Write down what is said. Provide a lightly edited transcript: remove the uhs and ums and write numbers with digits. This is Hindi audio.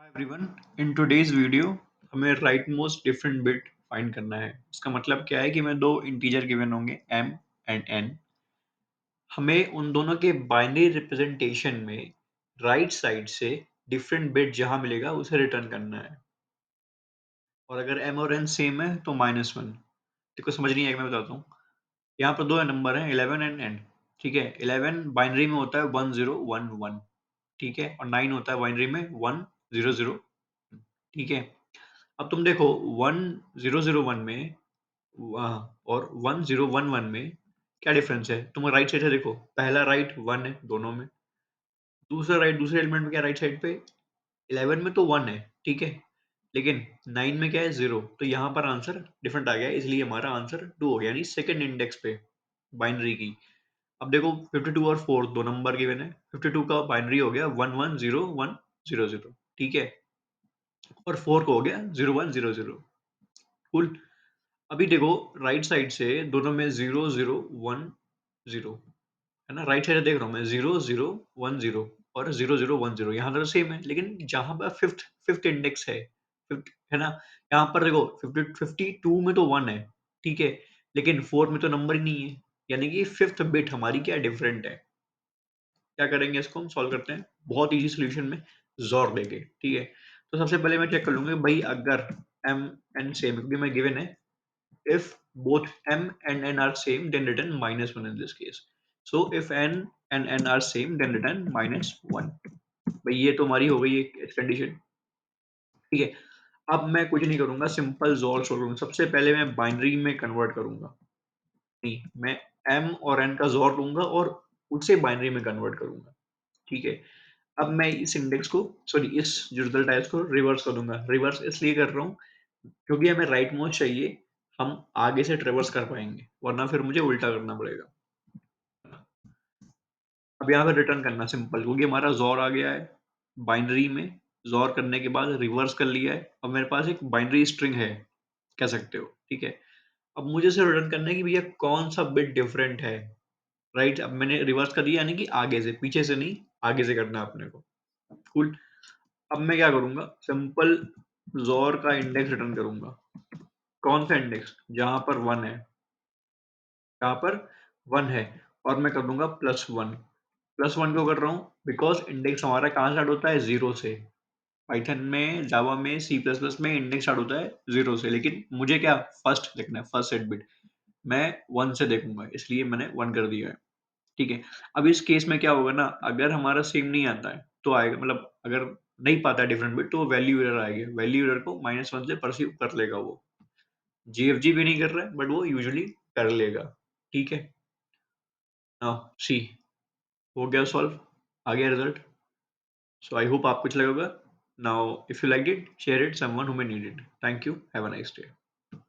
एवरीवन, इन टुडेज वीडियो हमें right most different bit find करना है। इसका मतलब क्या है कि हमें दो इंटीजर गिवन होंगे m एंड n। हमें उन दोनों के बाइनरी रिप्रेजेंटेशन में राइट साइड से डिफरेंट बिट जहां मिलेगा उसे रिटर्न करना है। और अगर m और n सेम है तो -1। देखो समझ नहीं आएगा, मैं बताता हूँ। यहाँ पर दो नंबर हैं 11 एंड n। ठीक है, 11 बाइनरी में होता है 1011। ठीक है, और 9 होता है बाइनरी में 1001। ठीक है, अब तुम देखो 1001 में और 1011 में क्या डिफरेंस है। तुम राइट साइड से देखो, पहला राइट 1 है दोनों में, दूसरा राइट दूसरे एलिमेंट में क्या राइट साइड पे 11 में तो 1 है। ठीक है, लेकिन 9 में क्या है 0, तो यहाँ पर आंसर डिफरेंट आ गया, इसलिए हमारा आंसर 2 हो गया, यानी सेकंड इंडेक्स पे बाइनरी की। अब देखो 52 और 4 दो नंबर गिवन है। 52 का बाइनरी हो गया 110100। ठीक है, और 4 को हो गया 0100। कुल। अभी देखो राइट साइड से दोनों में 0010 है ना। राइट साइड देख रहा हूँ मैं 0010 और 0010, यहाँ तो सेम है, लेकिन जहां पर फिफ्थ फिफ्थ इंडेक्स है, फिफ्थ है ना, यहाँ पर देखो 52 में तो 1 है। ठीक है, लेकिन 4 में तो नंबर ही नहीं है, यानी कि फिफ्थ बिट हमारी क्या डिफरेंट है। क्या करेंगे, इसको हम सॉल्व करते हैं बहुत इजी सोल्यूशन में जोर देके। ठीक है, तो सबसे पहले मैं चेक कर लूंगा भाई, अगर m n सेम, क्योंकि मैं गिवन है if both m and n are same then return -1 in this case. So if n and n are same then return -1। भाई ये तो हमारी हो गई एक कंडीशन। ठीक है, अब मैं कुछ नहीं करूंगा, सिंपल जोर सोल्व करूंगा। सबसे पहले मैं बाइनरी में कन्वर्ट करूंगा, नहीं मैं m और n का जोर लूंगा और उसे बाइनरी में कन्वर्ट करूंगा। ठीक है, अब मैं इस इंडेक्स को, सॉरी इस जो रिजल्ट है इसको रिवर्स कर दूंगा। रिवर्स इसलिए कर रहा हूँ क्योंकि हमें राइट मोस्ट चाहिए, हम आगे से ट्रेवर्स कर पाएंगे, वरना फिर मुझे उल्टा करना पड़ेगा। अब यहाँ पे रिटर्न करना सिंपल, क्योंकि हमारा जोर आ गया है बाइनरी में। जोर करने के बाद रिवर्स कर लिया है, अब मेरे पास एक बाइनरी स्ट्रिंग है, कह सकते हो। ठीक है, अब मुझे सिर्फ रिटर्न करना है कि भैया कौन सा बिट डिफरेंट है। राइट, अब मैंने रिवर्स कर दिया, यानी कि आगे से, पीछे से नहीं, आगे से करना है अपने को। कूल। अब मैं क्या करूंगा, सिंपल जोर का इंडेक्स रिटर्न करूंगा। कौन सा इंडेक्स, जहां पर 1 है, यहाँ पर 1 है, और मैं कर दूंगा +1। +1 क्यों कर रहा हूँ, बिकॉज इंडेक्स हमारा कहाँ स्टार्ट होता है, 0 से। पाइथन में, जावा में, सी प्लस प्लस में इंडेक्स स्टार्ट होता है 0 से, लेकिन मुझे क्या फर्स्ट देखना है, फर्स्ट सेट बिट। मैं 1 से देखूंगा, इसलिए मैंने 1 कर दिया है। ठीक है, अब इस केस में क्या होगा ना, अगर हमारा सेम नहीं आता है तो आएगा, मतलब अगर नहीं पाता है डिफरेंट बिट तो वैल्यू एरर आएगी। वैल्यू एरर को -1 से परसीव कर लेगा वो। जीएफजी भी नहीं कर रहा है, बट वो यूजुअली कर लेगा। ठीक है, नाउ सी, हो गया सॉल्व, आ गया रिजल्ट। सो आई होप आपको अच्छा लगा होगा। Now if you like it share it someone who may need it. Thank you, have a nice day.